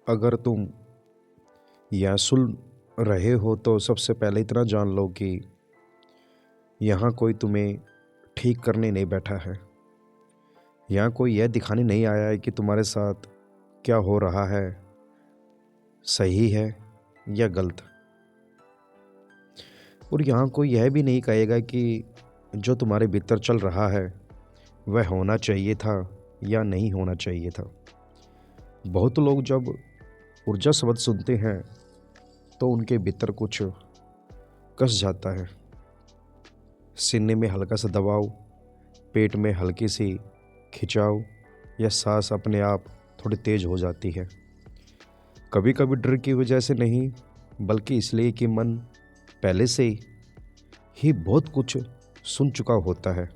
अगर तुम यह सुन रहे हो तो सबसे पहले इतना जान लो कि यहाँ कोई तुम्हें ठीक करने नहीं बैठा है। यहाँ कोई यह दिखाने नहीं आया है कि तुम्हारे साथ क्या हो रहा है सही है या गलत। और यहाँ कोई यह भी नहीं कहेगा कि जो तुम्हारे भीतर चल रहा है वह होना चाहिए था या नहीं होना चाहिए था। बहुत लोग जब ऊर्जा शब्द सुनते हैं तो उनके भीतर कुछ कस जाता है। सीने में हल्का सा दबाव, पेट में हल्की सी खिंचाव या सांस अपने आप थोड़ी तेज हो जाती है। कभी कभी डर की वजह से नहीं, बल्कि इसलिए कि मन पहले से ही बहुत कुछ सुन चुका होता है,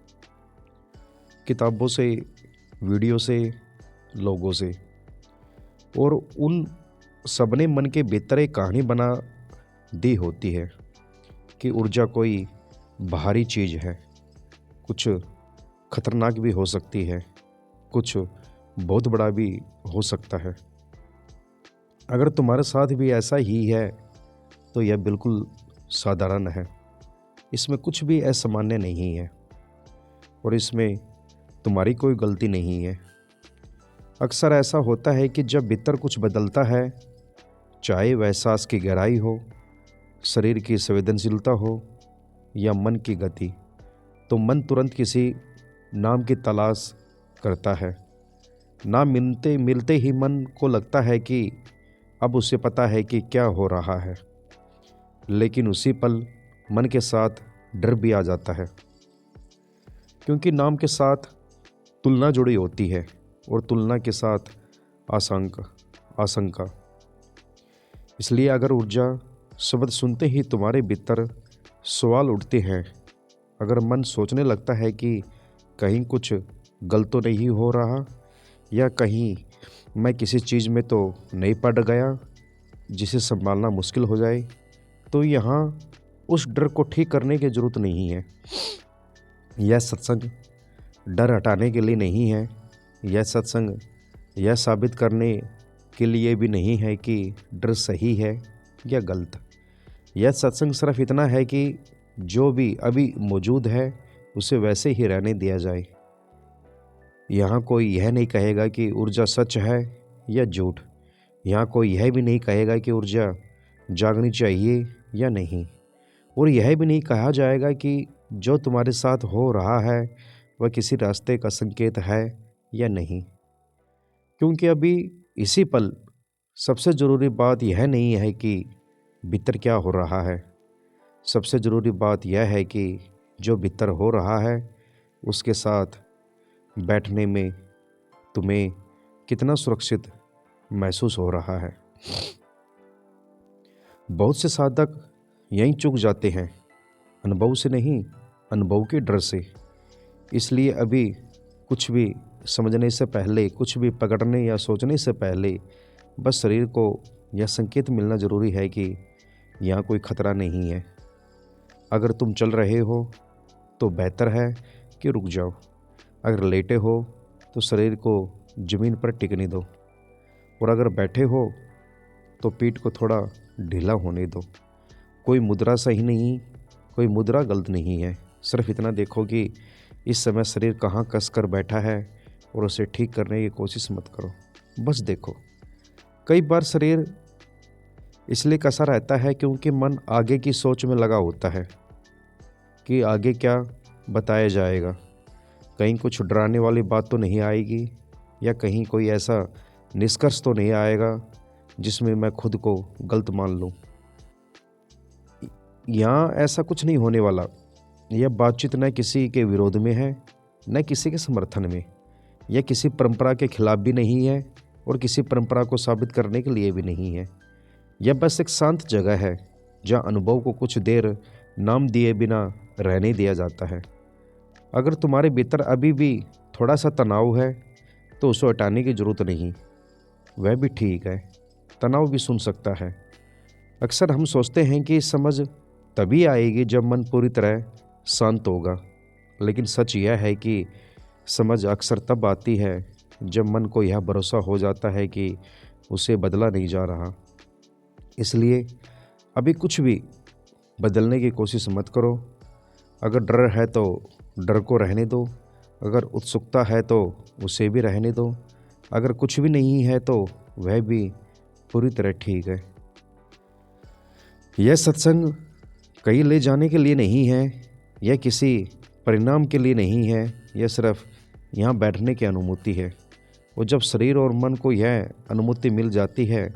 किताबों से, वीडियो से, लोगों से। और उन सबने मन के भीतर एक कहानी बना दी होती है कि ऊर्जा कोई बाहरी चीज़ है, कुछ खतरनाक भी हो सकती है, कुछ बहुत बड़ा भी हो सकता है। अगर तुम्हारे साथ भी ऐसा ही है तो यह बिल्कुल साधारण है। इसमें कुछ भी असामान्य नहीं है और इसमें तुम्हारी कोई गलती नहीं है। अक्सर ऐसा होता है कि जब भीतर कुछ बदलता है, चाहे वह सांस की गहराई हो, शरीर की संवेदनशीलता हो या मन की गति, तो मन तुरंत किसी नाम की तलाश करता है। नाम मिलते मिलते ही मन को लगता है कि अब उसे पता है कि क्या हो रहा है। लेकिन उसी पल मन के साथ डर भी आ जाता है, क्योंकि नाम के साथ तुलना जुड़ी होती है और तुलना के साथ आशंका। इसलिए अगर ऊर्जा शब्द सुनते ही तुम्हारे भीतर सवाल उठते हैं, अगर मन सोचने लगता है कि कहीं कुछ गलत तो नहीं हो रहा, या कहीं मैं किसी चीज़ में तो नहीं पड़ गया जिसे संभालना मुश्किल हो जाए, तो यहाँ उस डर को ठीक करने की ज़रूरत नहीं है। यह सत्संग डर हटाने के लिए नहीं है। यह सत्संग यह साबित करने के लिए भी नहीं है कि डर सही है या गलत। यह सत्संग सिर्फ इतना है कि जो भी अभी मौजूद है उसे वैसे ही रहने दिया जाए। यहाँ कोई यह नहीं कहेगा कि ऊर्जा सच है या झूठ। यहाँ कोई यह भी नहीं कहेगा कि ऊर्जा जागनी चाहिए या नहीं। और यह भी नहीं कहा जाएगा कि जो तुम्हारे साथ हो रहा है वह किसी रास्ते का संकेत है या नहीं। क्योंकि अभी इसी पल सबसे ज़रूरी बात यह नहीं है कि भीतर क्या हो रहा है। सबसे ज़रूरी बात यह है कि जो भीतर हो रहा है उसके साथ बैठने में तुम्हें कितना सुरक्षित महसूस हो रहा है। बहुत से साधक यहीं चूक जाते हैं, अनुभव से नहीं, अनुभव के डर से। इसलिए अभी कुछ भी समझने से पहले, कुछ भी पकड़ने या सोचने से पहले बस शरीर को यह संकेत मिलना ज़रूरी है कि यहाँ कोई खतरा नहीं है। अगर तुम चल रहे हो तो बेहतर है कि रुक जाओ। अगर लेटे हो तो शरीर को ज़मीन पर टिकने दो, और अगर बैठे हो तो पीठ को थोड़ा ढीला होने दो। कोई मुद्रा सही नहीं, कोई मुद्रा गलत नहीं है। सिर्फ इतना देखो कि इस समय शरीर कहाँ कस कर बैठा है और उसे ठीक करने की कोशिश मत करो, बस देखो। कई बार शरीर इसलिए कसा रहता है क्योंकि मन आगे की सोच में लगा होता है कि आगे क्या बताया जाएगा। कहीं कुछ डराने वाली बात तो नहीं आएगी, या कहीं कोई ऐसा निष्कर्ष तो नहीं आएगा जिसमें मैं खुद को गलत मान लूँ। यहाँ ऐसा कुछ नहीं होने वाला। यह बातचीत न किसी के विरोध में है, न किसी के समर्थन में। यह किसी परंपरा के खिलाफ भी नहीं है और किसी परंपरा को साबित करने के लिए भी नहीं है। यह बस एक शांत जगह है जहाँ अनुभव को कुछ देर नाम दिए बिना रहने दिया जाता है। अगर तुम्हारे भीतर अभी भी थोड़ा सा तनाव है तो उसे हटाने की ज़रूरत नहीं, वह भी ठीक है। तनाव भी सुन सकता है। अक्सर हम सोचते हैं कि समझ तभी आएगी जब मन पूरी तरह शांत होगा, लेकिन सच यह है कि समझ अक्सर तब आती है जब मन को यह भरोसा हो जाता है कि उसे बदला नहीं जा रहा। इसलिए अभी कुछ भी बदलने की कोशिश मत करो। अगर डर है तो डर को रहने दो, अगर उत्सुकता है तो उसे भी रहने दो, अगर कुछ भी नहीं है तो वह भी पूरी तरह ठीक है। यह सत्संग कहीं ले जाने के लिए नहीं है, यह किसी परिणाम के लिए नहीं है, यह सिर्फ यहाँ बैठने की अनुमति है। और जब शरीर और मन को यह अनुमति मिल जाती है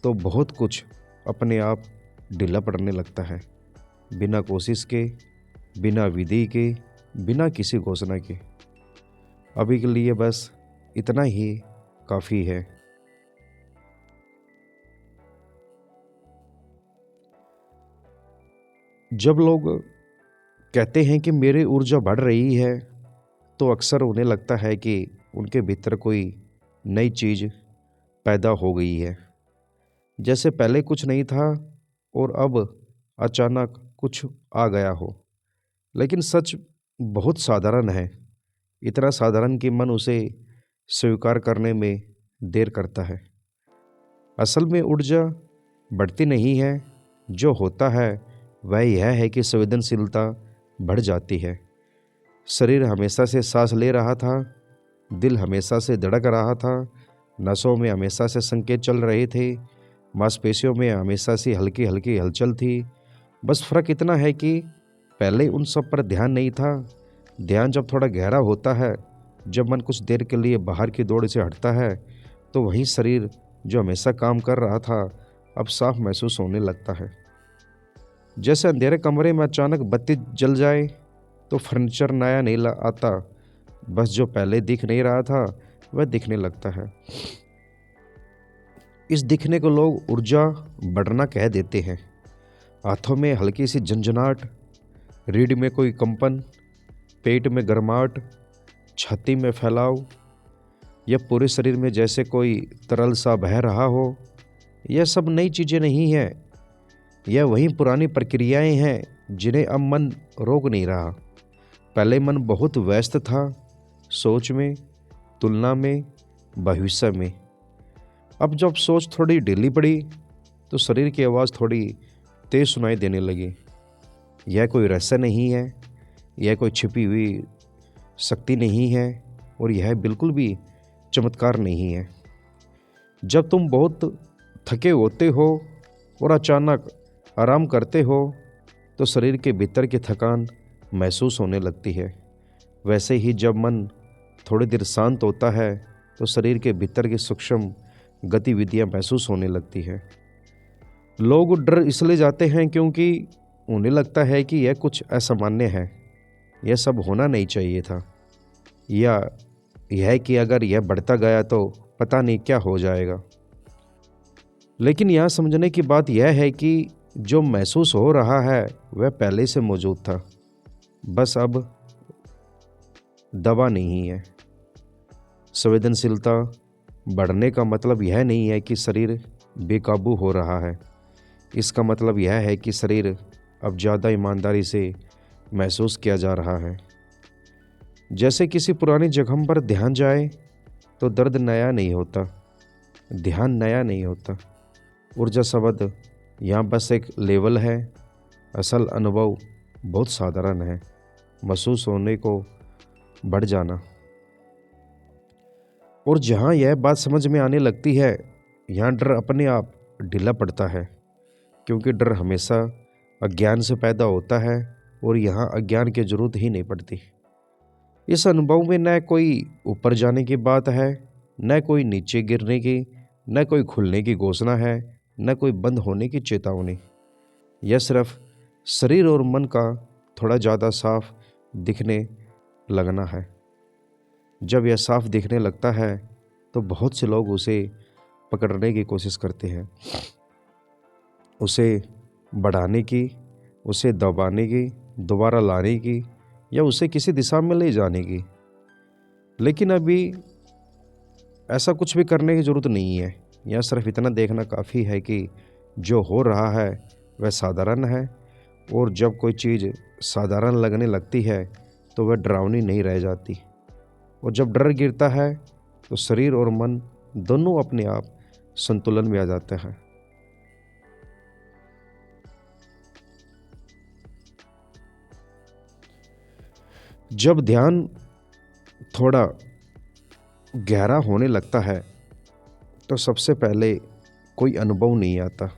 तो बहुत कुछ अपने आप ढीला पड़ने लगता है, बिना कोशिश के, बिना विधि के, बिना किसी घोषणा के। अभी के लिए बस इतना ही काफ़ी है। जब लोग कहते हैं कि मेरी ऊर्जा बढ़ रही है तो अक्सर उन्हें लगता है कि उनके भीतर कोई नई चीज़ पैदा हो गई है, जैसे पहले कुछ नहीं था और अब अचानक कुछ आ गया हो। लेकिन सच बहुत साधारण है, इतना साधारण कि मन उसे स्वीकार करने में देर करता है। असल में ऊर्जा बढ़ती नहीं है, जो होता है वह यह है कि संवेदनशीलता बढ़ जाती है। शरीर हमेशा से सांस ले रहा था, दिल हमेशा से धड़क रहा था, नसों में हमेशा से संकेत चल रहे थे, मांसपेशियों में हमेशा से हल्की हल्की हलचल थी। बस फर्क इतना है कि पहले उन सब पर ध्यान नहीं था। ध्यान जब थोड़ा गहरा होता है, जब मन कुछ देर के लिए बाहर की दौड़ से हटता है, तो वही शरीर जो हमेशा काम कर रहा था अब साफ महसूस होने लगता है। जैसे अंधेरे कमरे में अचानक बत्ती जल जाए तो फर्नीचर नया नहीं आता, बस जो पहले दिख नहीं रहा था वह दिखने लगता है। इस दिखने को लोग ऊर्जा बढ़ना कह देते हैं। हाथों में हल्की सी झंझनाहट, रीढ़ में कोई कंपन, पेट में गर्माहट, छाती में फैलाव, या पूरे शरीर में जैसे कोई तरल सा बह रहा हो। यह सब नई चीज़ें नहीं है, यह वही पुरानी प्रक्रियाएं हैं जिन्हें अब मन रोक नहीं रहा। पहले मन बहुत व्यस्त था, सोच में, तुलना में, भविष्य में। अब जब सोच थोड़ी ढीली पड़ी तो शरीर की आवाज़ थोड़ी तेज सुनाई देने लगी। यह कोई रहस्य नहीं है, यह कोई छिपी हुई शक्ति नहीं है, और यह बिल्कुल भी चमत्कार नहीं है। जब तुम बहुत थके होते हो और अचानक आराम करते हो तो शरीर के भीतर की थकान महसूस होने लगती है। वैसे ही जब मन थोड़ी देर शांत होता है तो शरीर के भीतर की सूक्ष्म गतिविधियां महसूस होने लगती है। लोग डर इसलिए जाते हैं क्योंकि उन्हें लगता है कि यह कुछ असामान्य है, यह सब होना नहीं चाहिए था, या यह कि अगर यह बढ़ता गया तो पता नहीं क्या हो जाएगा। लेकिन यहाँ समझने की बात यह है कि जो महसूस हो रहा है वह पहले से मौजूद था, बस अब दबा नहीं है। संवेदनशीलता बढ़ने का मतलब यह नहीं है कि शरीर बेकाबू हो रहा है, इसका मतलब यह है कि शरीर अब ज़्यादा ईमानदारी से महसूस किया जा रहा है। जैसे किसी पुरानी जख्म पर ध्यान जाए तो दर्द नया नहीं होता, ध्यान नया नहीं होता। ऊर्जा शब्द यहाँ बस एक लेवल है, असल अनुभव बहुत साधारण है, महसूस होने को बढ़ जाना। और जहाँ यह बात समझ में आने लगती है, यहाँ डर अपने आप ढीला पड़ता है, क्योंकि डर हमेशा अज्ञान से पैदा होता है और यहाँ अज्ञान की जरूरत ही नहीं पड़ती। इस अनुभव में न कोई ऊपर जाने की बात है, न कोई नीचे गिरने की, न कोई खुलने की घोषणा है, न कोई बंद होने की चेतावनी। यह सिर्फ शरीर और मन का थोड़ा ज़्यादा साफ दिखने लगना है। जब यह साफ दिखने लगता है तो बहुत से लोग उसे पकड़ने की कोशिश करते हैं, उसे बढ़ाने की, उसे दबाने की, दोबारा लाने की, या उसे किसी दिशा में ले जाने की। लेकिन अभी ऐसा कुछ भी करने की ज़रूरत नहीं है। यह सिर्फ इतना देखना काफ़ी है कि जो हो रहा है वह साधारण है, और जब कोई चीज़ साधारण लगने लगती है तो वह डरावनी नहीं रह जाती। और जब डर गिरता है तो शरीर और मन दोनों अपने आप संतुलन में आ जाता है। जब ध्यान थोड़ा गहरा होने लगता है तो सबसे पहले कोई अनुभव नहीं आता।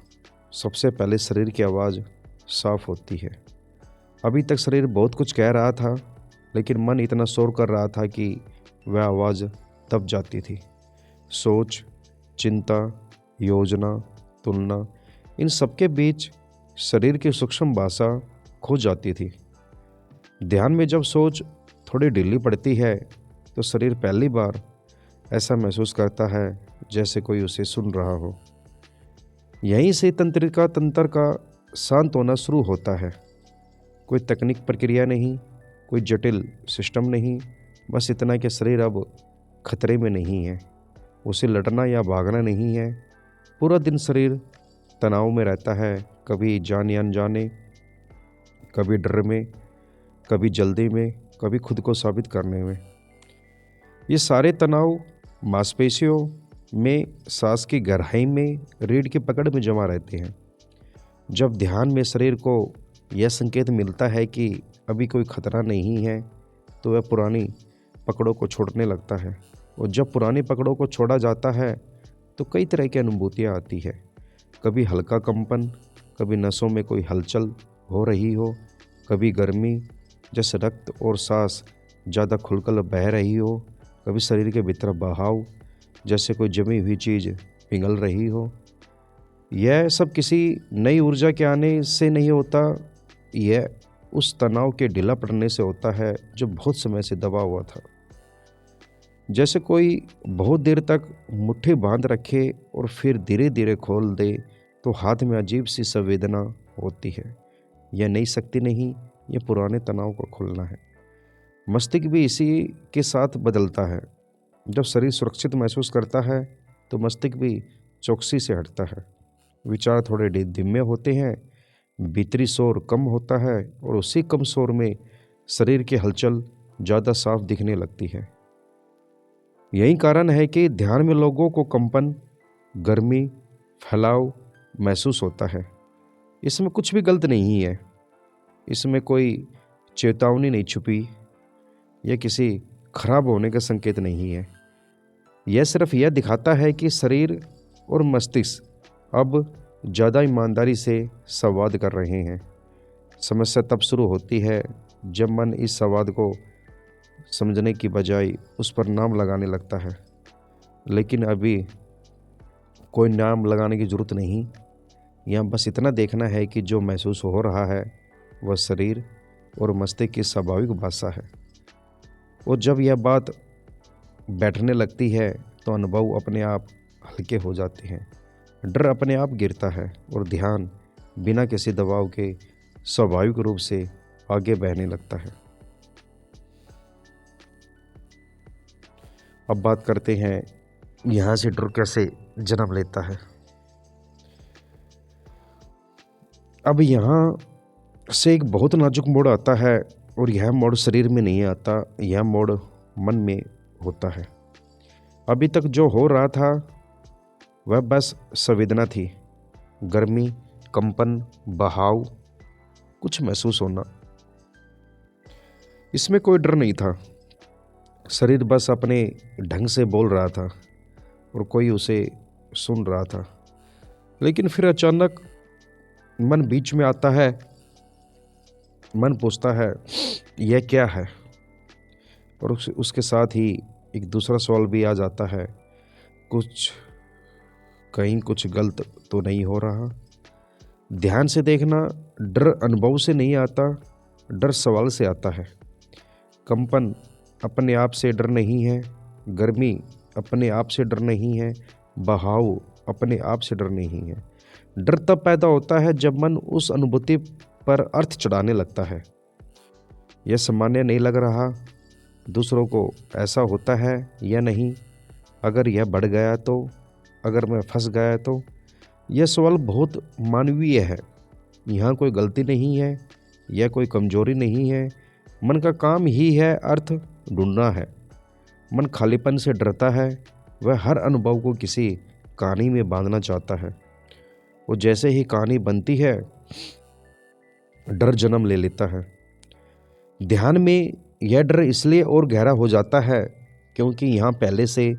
सबसे पहले शरीर की आवाज़ साफ होती है। अभी तक शरीर बहुत कुछ कह रहा था, लेकिन मन इतना शोर कर रहा था कि वह आवाज़ दब जाती थी। सोच, चिंता, योजना, तुलना, इन सबके बीच शरीर की सूक्ष्म भाषा खो जाती थी। ध्यान में जब सोच थोड़ी ढीली पड़ती है तो शरीर पहली बार ऐसा महसूस करता है जैसे कोई उसे सुन रहा हो। यहीं से तंत्रिका तंत्र का शांत होना शुरू होता है। कोई तकनीक प्रक्रिया नहीं, कोई जटिल सिस्टम नहीं, बस इतना कि शरीर अब खतरे में नहीं है, उसे लड़ना या भागना नहीं है। पूरा दिन शरीर तनाव में रहता है, कभी जाने अनजाने, कभी डर में, कभी जल्दी में, कभी खुद को साबित करने में। ये सारे तनाव मांसपेशियों में, सांस की गहराई में, रीढ़ की पकड़ में जमा रहते हैं। जब ध्यान में शरीर को यह संकेत मिलता है कि अभी कोई खतरा नहीं है तो वह पुरानी पकड़ों को छोड़ने लगता है। और जब पुरानी पकड़ों को छोड़ा जाता है तो कई तरह की अनुभूतियाँ आती है। कभी हल्का कंपन, कभी नसों में कोई हलचल हो रही हो, कभी गर्मी जैसे रक्त और सांस ज़्यादा खुलकर बह रही हो, कभी शरीर के भीतर बहाव जैसे कोई जमी हुई चीज़ पिघल रही हो। यह सब किसी नई ऊर्जा के आने से नहीं होता, यह उस तनाव के ढीला पड़ने से होता है जो बहुत समय से दबा हुआ था। जैसे कोई बहुत देर तक मुट्ठी बांध रखे और फिर धीरे धीरे खोल दे तो हाथ में अजीब सी संवेदना होती है। यह नई शक्ति नहीं, यह पुराने तनाव का खुलना है। मस्तिष्क भी इसी के साथ बदलता है। जब शरीर सुरक्षित महसूस करता है तो मस्तिष्क भी चौकसी से हटता है। विचार थोड़े धीमे होते हैं, भीतरी शोर कम होता है और उसी कम शोर में शरीर की हलचल ज़्यादा साफ दिखने लगती है। यही कारण है कि ध्यान में लोगों को कंपन, गर्मी, फैलाव महसूस होता है। इसमें कुछ भी गलत नहीं है, इसमें कोई चेतावनी नहीं छुपी, यह किसी खराब होने का संकेत नहीं है। यह सिर्फ यह दिखाता है कि शरीर और मस्तिष्क अब ज़्यादा ईमानदारी से संवाद कर रहे हैं। समस्या तब शुरू होती है जब मन इस संवाद को समझने की बजाय उस पर नाम लगाने लगता है। लेकिन अभी कोई नाम लगाने की ज़रूरत नहीं, यहाँ बस इतना देखना है कि जो महसूस हो रहा है वह शरीर और मस्तिष्क की स्वाभाविक भाषा है। और जब यह बात बैठने लगती है तो अनुभव अपने आप हल्के हो जाते हैं, डर अपने आप गिरता है और ध्यान बिना किसी दबाव के स्वाभाविक रूप से आगे बहने लगता है। अब बात करते हैं यहाँ से डर कैसे जन्म लेता है। अब यहाँ से एक बहुत नाजुक मोड़ आता है और यह मोड़ शरीर में नहीं आता, यह मोड़ मन में होता है। अभी तक जो हो रहा था वह बस संवेदना थी, गर्मी, कंपन, बहाव, कुछ महसूस होना। इसमें कोई डर नहीं था, शरीर बस अपने ढंग से बोल रहा था और कोई उसे सुन रहा था। लेकिन फिर अचानक मन बीच में आता है। मन पूछता है यह क्या है, और उसके साथ ही एक दूसरा सवाल भी आ जाता है, कहीं कुछ गलत तो नहीं हो रहा। ध्यान से देखना, डर अनुभव से नहीं आता, डर सवाल से आता है। कंपन अपने आप से डर नहीं है, गर्मी अपने आप से डर नहीं है, बहाव अपने आप से डर नहीं है। डर तब पैदा होता है जब मन उस अनुभूति पर अर्थ चढ़ाने लगता है। यह सामान्य नहीं लग रहा, दूसरों को ऐसा होता है या नहीं, अगर यह बढ़ गया तो, अगर मैं फंस गया तो। यह सवाल बहुत मानवीय है। यहाँ कोई गलती नहीं है, यह कोई कमजोरी नहीं है। मन का काम ही है अर्थ ढूंढना है। मन खालीपन से डरता है, वह हर अनुभव को किसी कहानी में बांधना चाहता है। वो जैसे ही कहानी बनती है, डर जन्म ले लेता है। ध्यान में यह डर इसलिए और गहरा हो जाता है क्योंकि यहाँ पहले से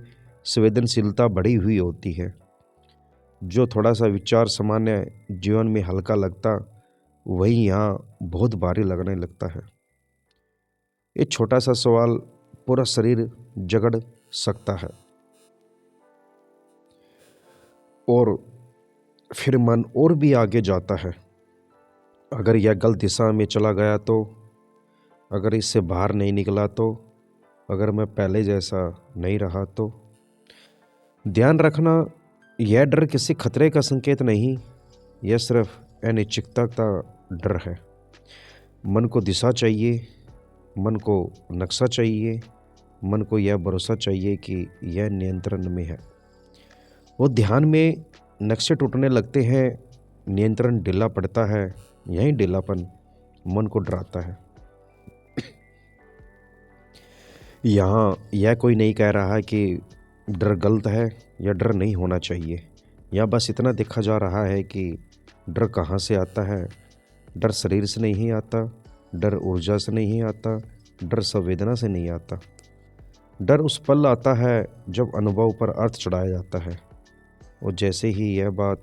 संवेदनशीलता बढ़ी हुई होती है। जो थोड़ा सा विचार सामान्य जीवन में हल्का लगता, वही यहाँ बहुत भारी लगने लगता है। एक छोटा सा सवाल पूरा शरीर जकड़ सकता है और फिर मन और भी आगे जाता है। अगर यह गलत दिशा में चला गया तो, अगर इससे बाहर नहीं निकला तो, अगर मैं पहले जैसा नहीं रहा तो। ध्यान रखना, यह डर किसी खतरे का संकेत नहीं, यह सिर्फ अनिश्चितता का डर है। मन को दिशा चाहिए, मन को नक्शा चाहिए, मन को यह भरोसा चाहिए कि यह नियंत्रण में है। वो ध्यान में नक्शे टूटने लगते हैं, नियंत्रण ढीला पड़ता है। यही ढीलापन मन को डराता है। यहाँ यह कोई नहीं कह रहा कि डर गलत है या डर नहीं होना चाहिए। या बस इतना देखा जा रहा है कि डर कहाँ से आता है। डर शरीर से नहीं आता, डर ऊर्जा से नहीं आता, डर संवेदना से नहीं आता। डर उस पल आता है जब अनुभव पर अर्थ चढ़ाया जाता है। और जैसे ही यह बात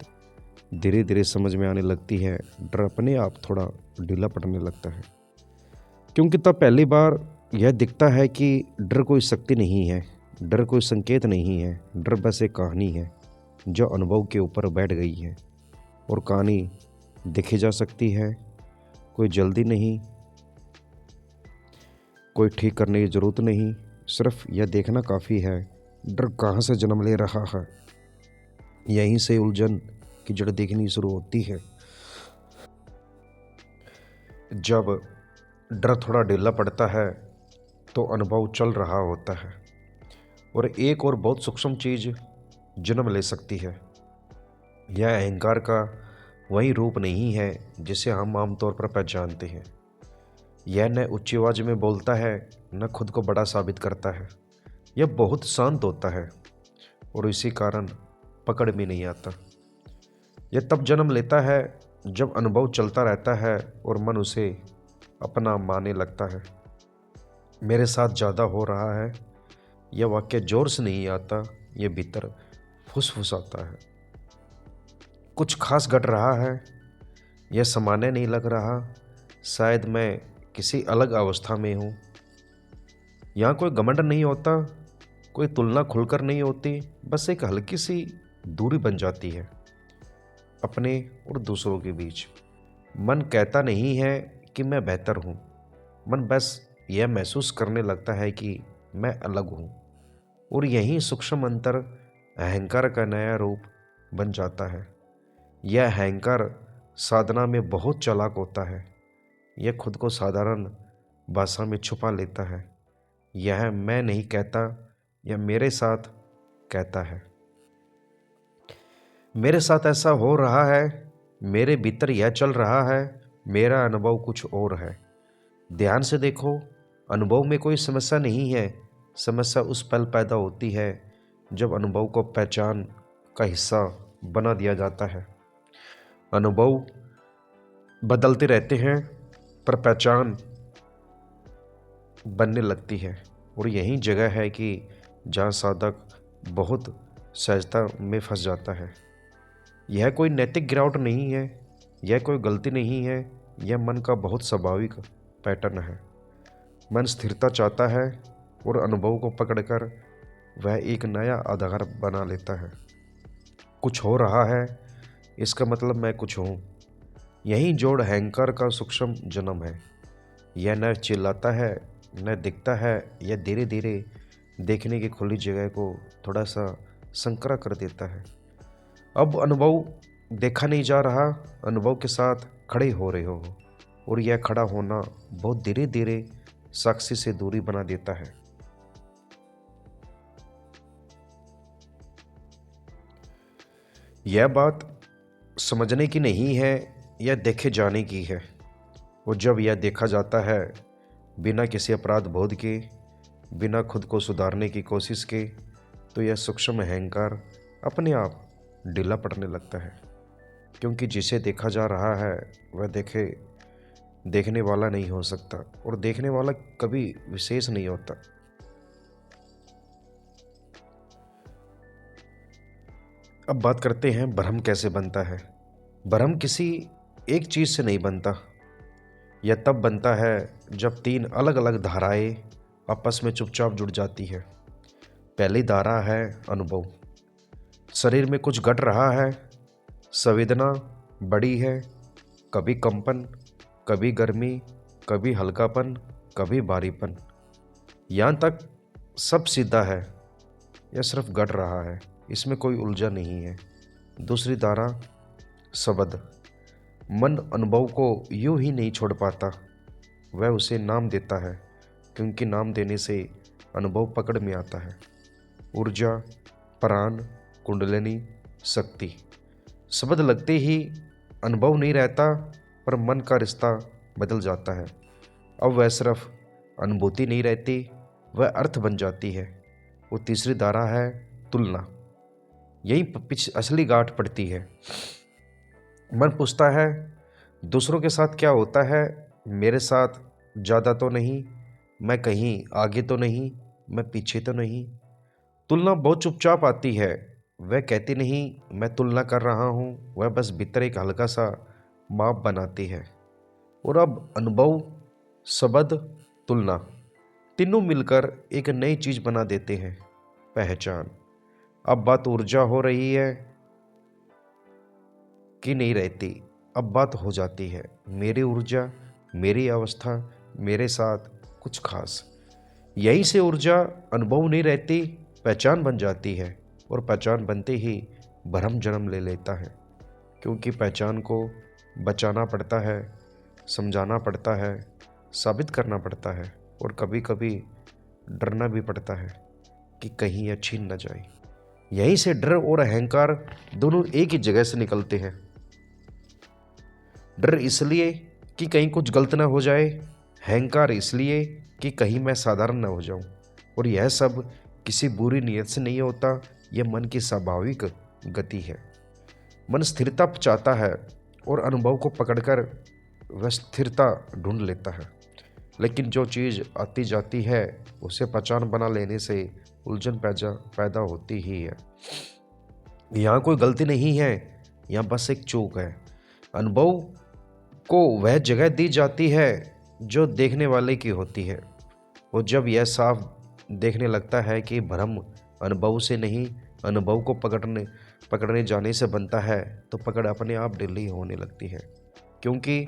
धीरे धीरे समझ में आने लगती है, डर अपने आप थोड़ा ढीला पड़ने लगता है। क्योंकि तब पहली बार यह दिखता है कि डर कोई शक्ति नहीं है, डर कोई संकेत नहीं है, डर बस एक कहानी है जो अनुभव के ऊपर बैठ गई है। और कहानी देखी जा सकती है, कोई जल्दी नहीं, कोई ठीक करने की ज़रूरत नहीं, सिर्फ यह देखना काफ़ी है डर कहाँ से जन्म ले रहा है। यहीं से उलझन की जड़ देखनी शुरू होती है। जब डर थोड़ा ढीला पड़ता है तो अनुभव चल रहा होता है और एक और बहुत सूक्ष्म चीज़ जन्म ले सकती है। यह अहंकार का वही रूप नहीं है जिसे हम आमतौर पर पहचानते हैं। यह न ऊंची आवाज में बोलता है, न खुद को बड़ा साबित करता है। यह बहुत शांत होता है और इसी कारण पकड़ में नहीं आता। यह तब जन्म लेता है जब अनुभव चलता रहता है और मन उसे अपना मानने लगता है। मेरे साथ ज़्यादा हो रहा है, यह वाक्य जोर से नहीं आता, यह भीतर फुसफुसाता है। कुछ खास घट रहा है, यह सामान्य नहीं लग रहा, शायद मैं किसी अलग अवस्था में हूँ। यहाँ कोई घमंड नहीं होता, कोई तुलना खुलकर नहीं होती, बस एक हल्की सी दूरी बन जाती है अपने और दूसरों के बीच। मन कहता नहीं है कि मैं बेहतर हूँ, मन बस यह महसूस करने लगता है कि मैं अलग हूँ। और यही सूक्ष्म अंतर अहंकार का नया रूप बन जाता है। यह अहंकार साधना में बहुत चालाक होता है। यह खुद को साधारण भाषा में छुपा लेता है। यह मैं नहीं कहता, यह मेरे साथ कहता है। मेरे साथ ऐसा हो रहा है, मेरे भीतर यह चल रहा है, मेरा अनुभव कुछ और है। ध्यान से देखो, अनुभव में कोई समस्या नहीं है। समस्या उस पल पैदा होती है जब अनुभव को पहचान का हिस्सा बना दिया जाता है। अनुभव बदलते रहते हैं पर पहचान बनने लगती है। और यही जगह है कि जहाँ साधक बहुत सहजता में फंस जाता है। यह कोई नैतिक गिरावट नहीं है, यह कोई गलती नहीं है, यह मन का बहुत स्वाभाविक पैटर्न है। मन स्थिरता चाहता है और अनुभव को पकड़कर वह एक नया आधार बना लेता है। कुछ हो रहा है, इसका मतलब मैं कुछ हूँ। यही जोड़ अहंकार का सूक्ष्म जन्म है। यह न चिल्लाता है, न दिखता है, यह धीरे धीरे देखने की खुली जगह को थोड़ा सा संकरा कर देता है। अब अनुभव देखा नहीं जा रहा, अनुभव के साथ खड़े हो रहे हो। और यह खड़ा होना बहुत धीरे धीरे साक्षी से दूरी बना देता है। यह बात समझने की नहीं है, यह देखे जाने की है। और जब यह देखा जाता है बिना किसी अपराध बोध के, बिना खुद को सुधारने की कोशिश के, तो यह सूक्ष्म अहंकार अपने आप ढीला पड़ने लगता है, क्योंकि जिसे देखा जा रहा है वह देखने वाला नहीं हो सकता, और देखने वाला कभी विशेष नहीं होता। अब बात करते हैं भ्रम कैसे बनता है। भ्रम किसी एक चीज़ से नहीं बनता। यह तब बनता है जब तीन अलग अलग धाराएं आपस में चुपचाप जुड़ जाती है। पहली धारा है अनुभव। शरीर में कुछ घट रहा है, संवेदना बड़ी है, कभी कंपन, कभी गर्मी, कभी हल्कापन, कभी भारीपन। यहाँ तक सब सीधा है, यह सिर्फ घट रहा है, इसमें कोई उलझन नहीं है। दूसरी धारा शब्द। मन अनुभव को यूं ही नहीं छोड़ पाता, वह उसे नाम देता है, क्योंकि नाम देने से अनुभव पकड़ में आता है। ऊर्जा, प्राण, कुंडलिनी, शक्ति। शब्द लगते ही अनुभव नहीं रहता, पर मन का रिश्ता बदल जाता है। अब वह सिर्फ अनुभूति नहीं रहती, वह अर्थ बन जाती है। वो तीसरी धारा है तुलना। यही पीछे असली गांठ पड़ती है। मन पूछता है दूसरों के साथ क्या होता है, मेरे साथ ज़्यादा तो नहीं, मैं कहीं आगे तो नहीं, मैं पीछे तो नहीं। तुलना बहुत चुपचाप आती है। वह कहती नहीं मैं तुलना कर रहा हूँ, वह बस भीतर एक हल्का सा माप बनाती है। और अब अनुभव, शब्द, तुलना तीनों मिलकर एक नई चीज़ बना देते हैं, पहचान। अब बात ऊर्जा हो रही है कि नहीं रहती, अब बात हो जाती है मेरी ऊर्जा, मेरी अवस्था, मेरे साथ कुछ खास। यहीं से ऊर्जा अनुभव नहीं रहती, पहचान बन जाती है, और पहचान बनते ही भ्रम जन्म ले लेता है, क्योंकि पहचान को बचाना पड़ता है, समझाना पड़ता है, साबित करना पड़ता है, और कभी कभी डरना भी पड़ता है कि कहीं यह छीन न जाए। यहीं से डर और अहंकार दोनों एक ही जगह से निकलते हैं। डर इसलिए कि कहीं कुछ गलत ना हो जाए, अहंकार इसलिए कि कहीं मैं साधारण ना हो जाऊं। और यह सब किसी बुरी नीयत से नहीं होता, यह मन की स्वाभाविक गति है। मन स्थिरता चाहता है, और अनुभव को पकड़कर वह स्थिरता ढूंढ लेता है। लेकिन जो चीज़ आती जाती है उसे पहचान बना लेने से उलझन पैदा होती ही है। यहाँ कोई गलती नहीं है, यहाँ बस एक चूक है। अनुभव को वह जगह दी जाती है जो देखने वाले की होती है। वो जब यह साफ देखने लगता है कि भ्रम अनुभव से नहीं, अनुभव को पकड़ने जाने से बनता है, तो पकड़ अपने आप ढीली होने लगती है। क्योंकि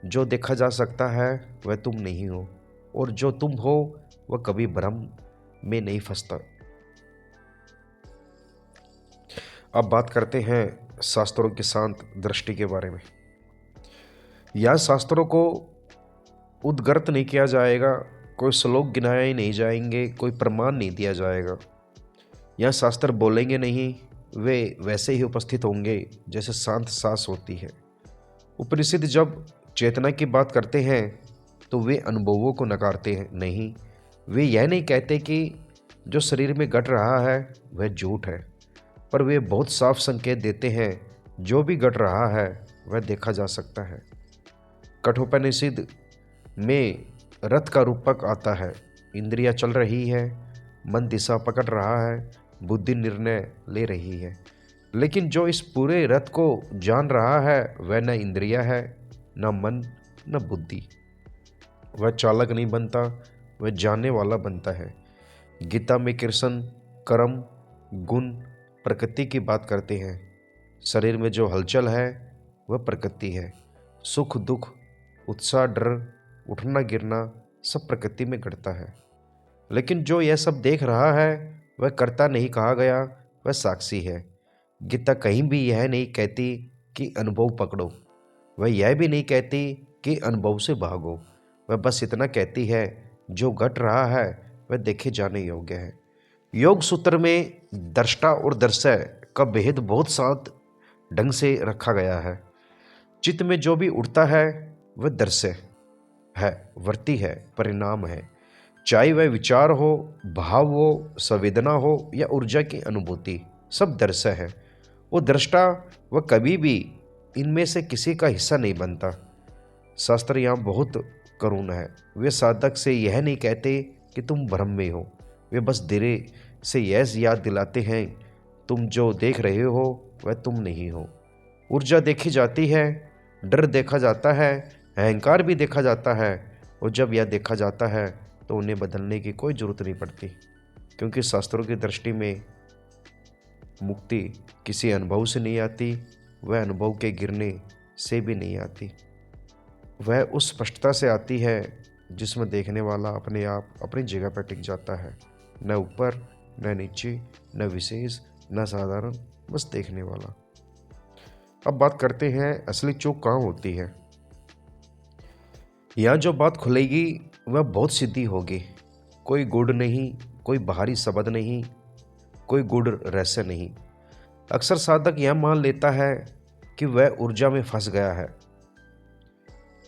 जो देखा जा सकता है वह तुम नहीं हो, और जो तुम हो वह कभी भ्रम में नहीं फंसता। अब बात करते हैं शास्त्रों की शांत दृष्टि के बारे में। यह शास्त्रों को उद्धृत नहीं किया जाएगा, कोई श्लोक गिनाए नहीं जाएंगे, कोई प्रमाण नहीं दिया जाएगा। यह शास्त्र बोलेंगे नहीं, वे वैसे ही उपस्थित होंगे जैसे शांत सांस होती है। उपनिषद जब चेतना की बात करते हैं तो वे अनुभवों को नकारते हैं नहीं। वे यह नहीं कहते कि जो शरीर में घट रहा है वह झूठ है, पर वे बहुत साफ संकेत देते हैं जो भी घट रहा है वह देखा जा सकता है। कठोपनिषद में रथ का रूपक आता है, इंद्रियां चल रही है, मन दिशा पकड़ रहा है, बुद्धि निर्णय ले रही है। लेकिन जो इस पूरे रथ को जान रहा है वह न इंद्रिया है, न मन, न बुद्धि। वह चालक नहीं बनता, वह जानने वाला बनता है। गीता में कृष्ण कर्म, गुण, प्रकृति की बात करते हैं। शरीर में जो हलचल है वह प्रकृति है। सुख दुख, उत्साह डर, उठना गिरना सब प्रकृति में घटता है। लेकिन जो यह सब देख रहा है वह कर्ता नहीं कहा गया, वह साक्षी है। गीता कहीं भी यह नहीं कहती कि अनुभव पकड़ो, वह यह भी नहीं कहती कि अनुभव से भागो। वह बस इतना कहती है जो घट रहा है वह देखे जाने योग्य है। योग सूत्र में दृष्टा और दर्शय का भेद बहुत शांत ढंग से रखा गया है। चित्त में जो भी उठता है वह दृश्य है, वृत्ति है, परिणाम है। चाहे वह विचार हो, भाव हो, संवेदना हो या ऊर्जा की अनुभूति, सब दृश्य है। वो दृष्टा वह कभी भी इनमें से किसी का हिस्सा नहीं बनता। शास्त्र यहाँ बहुत करुण है। वे साधक से यह नहीं कहते कि तुम भ्रम में हो, वे बस धीरे से यह याद दिलाते हैं तुम जो देख रहे हो वह तुम नहीं हो। ऊर्जा देखी जाती है, डर देखा जाता है, अहंकार भी देखा जाता है, और जब यह देखा जाता है तो उन्हें बदलने की कोई जरूरत नहीं पड़ती, क्योंकि शास्त्रों की दृष्टि में मुक्ति किसी अनुभव से नहीं आती, वह अनुभव के गिरने से भी नहीं आती। वह उस स्पष्टता से आती है जिसमें देखने वाला अपने आप अपनी जगह पर टिक जाता है, न ऊपर न नीचे, न विशेष न साधारण, बस देखने वाला। अब बात करते हैं असली चूक कहाँ होती है। यहाँ जो बात खुलेगी वह बहुत सीधी होगी। कोई गुड़ नहीं, कोई बाहरी शब्द नहीं, कोई गुड़ रहस्य नहीं। अक्सर साधक यह मान लेता है कि वह ऊर्जा में फंस गया है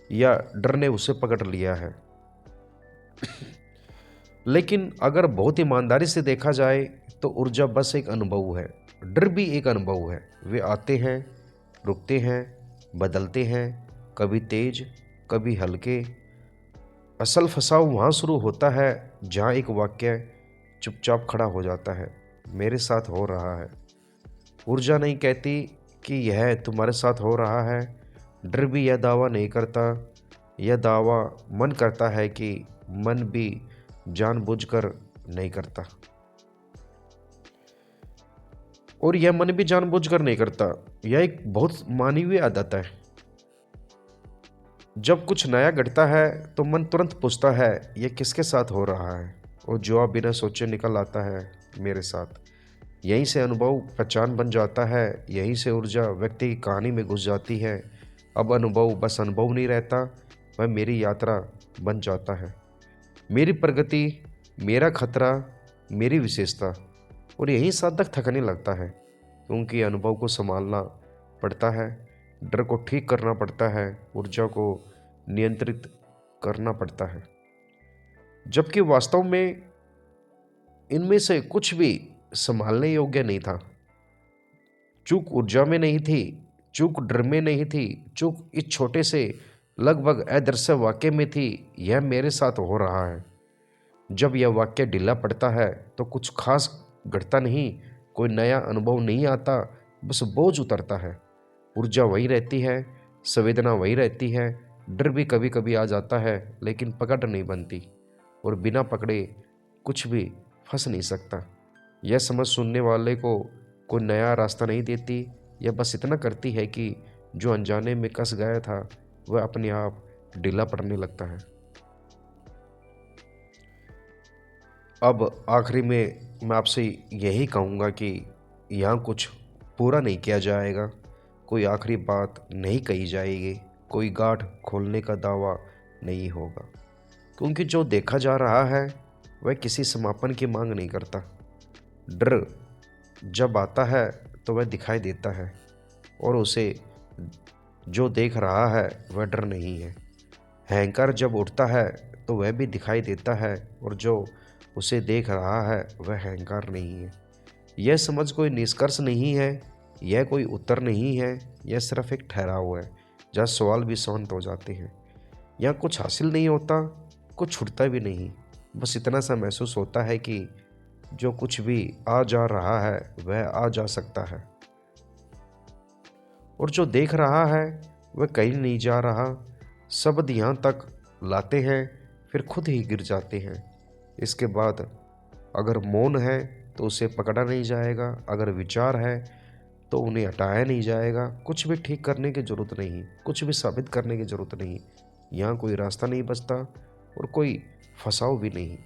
या डर ने उसे पकड़ लिया है। लेकिन अगर बहुत ईमानदारी से देखा जाए तो ऊर्जा बस एक अनुभव है, डर भी एक अनुभव है। वे आते हैं, रुकते हैं, बदलते हैं, कभी तेज कभी हल्के। असल फंसाव वहाँ शुरू होता है जहाँ एक वाक्य चुपचाप खड़ा हो जाता है, मेरे साथ हो रहा है। ऊर्जा नहीं कहती कि यह तुम्हारे साथ हो रहा है, डर भी यह दावा नहीं करता। यह दावा मन करता है कि मन भी जानबूझकर नहीं करता, और यह मन भी जानबूझकर नहीं करता। यह एक बहुत मानवीय आदत है। जब कुछ नया घटता है तो मन तुरंत पूछता है यह किसके साथ हो रहा है, और जवाब बिना सोचे निकल आता है, मेरे साथ। यहीं से अनुभव पहचान बन जाता है, यहीं से ऊर्जा व्यक्ति की कहानी में घुस जाती है। अब अनुभव बस अनुभव नहीं रहता, वह मेरी यात्रा बन जाता है, मेरी प्रगति, मेरा खतरा, मेरी विशेषता। और यही साधक थकने लगता है, क्योंकि अनुभव को संभालना पड़ता है, डर को ठीक करना पड़ता है, ऊर्जा को नियंत्रित करना पड़ता है, जबकि वास्तव में इनमें से कुछ भी संभालने योग्य नहीं था। चूक ऊर्जा में नहीं थी, चूक डर में नहीं थी, चूक इस छोटे से लगभग अदृश्य वाक्य में थी, यह मेरे साथ हो रहा है। जब यह वाक्य ढीला पड़ता है तो कुछ खास घटता नहीं, कोई नया अनुभव नहीं आता, बस बोझ उतरता है। ऊर्जा वही रहती है, संवेदना वही रहती है, डर भी कभी कभी आ जाता है, लेकिन पकड़ नहीं बनती, और बिना पकड़े कुछ भी फंस नहीं सकता। यह समझ सुनने वाले को कोई नया रास्ता नहीं देती, यह बस इतना करती है कि जो अनजाने में कस गया था वह अपने आप ढीला पड़ने लगता है। अब आखिरी में मैं आपसे यही कहूँगा कि यहाँ कुछ पूरा नहीं किया जाएगा, कोई आखिरी बात नहीं कही जाएगी, कोई गांठ खोलने का दावा नहीं होगा, क्योंकि जो देखा जा रहा है वह किसी समापन की मांग नहीं करता। डर जब आता है तो वह दिखाई देता है, और उसे जो देख रहा है वह डर नहीं है। अहंकार जब उठता है तो वह भी दिखाई देता है, और जो उसे देख रहा है वह अहंकार नहीं है। यह समझ कोई निष्कर्ष नहीं है, यह कोई उत्तर नहीं है, यह सिर्फ एक ठहराव है जहाँ सवाल भी शांत हो जाते हैं। यहाँ कुछ हासिल नहीं होता, कुछ छूटता भी नहीं, बस इतना सा महसूस होता है कि जो कुछ भी आ जा रहा है वह आ जा सकता है, और जो देख रहा है वह कहीं नहीं जा रहा। शब्द यहाँ तक लाते हैं फिर खुद ही गिर जाते हैं। इसके बाद अगर मौन है तो उसे पकड़ा नहीं जाएगा, अगर विचार है तो उन्हें हटाया नहीं जाएगा। कुछ भी ठीक करने की जरूरत नहीं, कुछ भी साबित करने की जरूरत नहीं। यहाँ कोई रास्ता नहीं बचता और कोई फंसाव भी नहीं।